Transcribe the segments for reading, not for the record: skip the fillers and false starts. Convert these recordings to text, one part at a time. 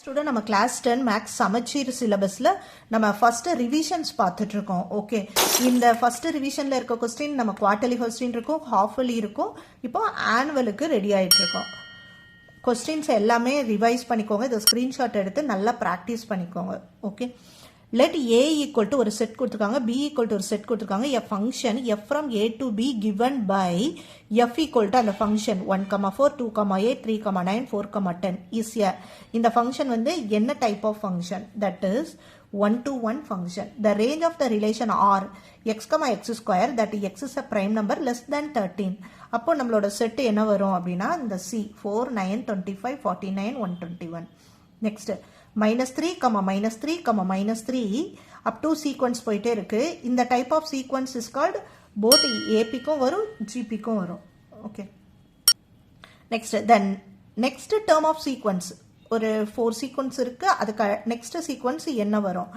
Student நம்ம class 10 maths சமச்சீர் சிலபஸில் நம்ம ஃபர்ஸ்ட் ரிவிஷன்ஸ் பார்த்துட்டு இருக்கோம். ஓகே, இந்த ஃபர்ஸ்ட் ரிவிஷனில் இருக்க கொஸ்டின் நம்ம குவார்டர்லி கொஸ்டின் இருக்கும், ஹாஃப்லி இருக்கும், இப்போ ஆனுவலுக்கு ரெடி ஆகிட்டு இருக்கோம். கொஸ்டின்ஸ் எல்லாமே ரிவைஸ் பண்ணிக்கோங்க, இதை ஸ்க்ரீன்ஷாட் எடுத்து நல்லா ப்ராக்டிஸ் பண்ணிக்கோங்க. Okay, let A equal to ஒரு செட் கொடுத்துருக்காங்க, பி ஈக்குவல் டு ஒரு செட் கொடுத்துருக்காங்க. A function f from A to B given by f equal to அந்த ஃபங்க்ஷன் 1,4 2,8 3,9 4,10 இஸ் எ. இந்த ஃபங்க்ஷன் வந்து என்ன type of function? That is 1-to-1 function. The range of the relation R x, x square that x is a prime number less than 13. அப்போ நம்மளோட set என்ன வரும் அப்படின்னா இந்த C 4 9 25 49 121. Next -3, -3 up to sequence போயிட்டே இருக்கு. இந்த type of sequence is called both ஏபிக்கும் வரும் ஜிபிக்கும் வரும். Okay, next then next term of sequence ஒரு 4 சீக்வன்ஸ் இருக்கு, அதுக்கு நெக்ஸ்ட் சீக்வன்ஸ் என்ன வரும்?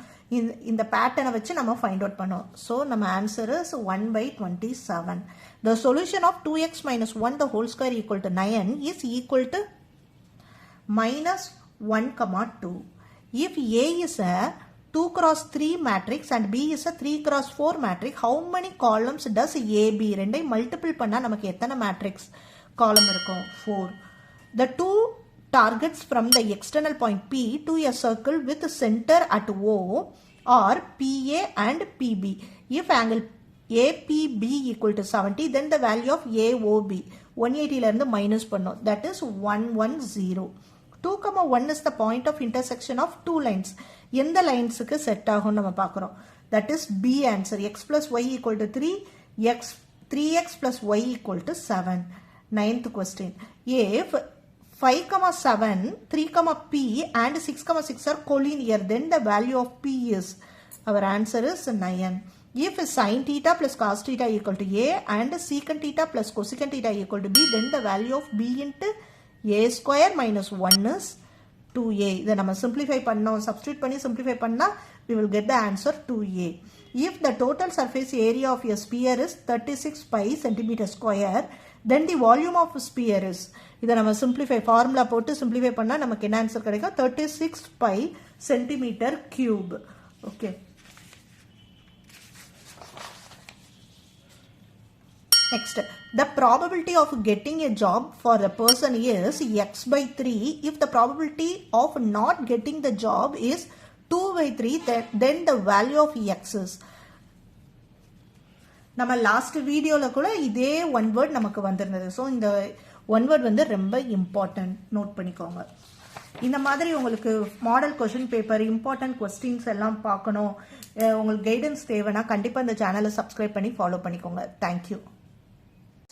இந்த பேட்டர்னை வச்சு நம்ம ஃபைண்ட் அவுட் பண்ணோம். ஸோ நம்ம answer is 1/27. The solution of 2x minus 1 the whole square equal to 9 is equal to -1,2. If A is a 2x3 matrix and B is a 3x4 matrix, how many columns does AB? ரெண்டை multiple பண்ணா நமக்கு எத்தனை matrix காலம் இருக்கும்? 4. The two targets from the external point P to a circle with center at O are PA and PB. If angle APB equal to 70, then the value of AOB 180 ல இருந்து minus பண்ணோம், that is 110. 2,1 is the point of intersection of two lines. எந்த லைன்ஸுக்கு set ஆகும் நம்ம பார்க்குறோம். that is B answer. x plus y equal to 3, 3x plus y equal to 7. 9th question. If 5,7, 3,P and 6,6 are collinear, then the value of P is, our answer is 9. If sin theta plus cos theta equal to A and secant theta plus cosecant theta equal to B, then the value of B into A square minus 1 is 2A. இதை நம்ம simplify பண்ணோம், substitute பண்ணி simplify பண்ணா we will get the answer 2A. If the total surface area of a sphere is 36 pi centimeter square, then the volume of sphere is, இதை நம்ம simplify formula போட்டு simplify பண்ணா நமக்கு என்ன ஆன்சர் கிடைக்கும்? 36 pi centimeter cube. Okay. Next, the probability of getting a job for a person is x/3. If the probability of not getting the job is 2/3, then the value of x is. நம்ம last வீடியோவில் கூட இதே one word நமக்கு வந்திருந்தது. So இந்த one word வந்து ரொம்ப important, note பண்ணிக்கோங்க. இந்த மாதிரி உங்களுக்கு model question paper, important questions எல்லாம் பார்க்கணும், உங்களுக்கு கைடன்ஸ் தேவைன்னா கண்டிப்பாக இந்த சேனலை சப்ஸ்கிரைப் பண்ணி ஃபாலோ பண்ணிக்கோங்க. தேங்க்யூ.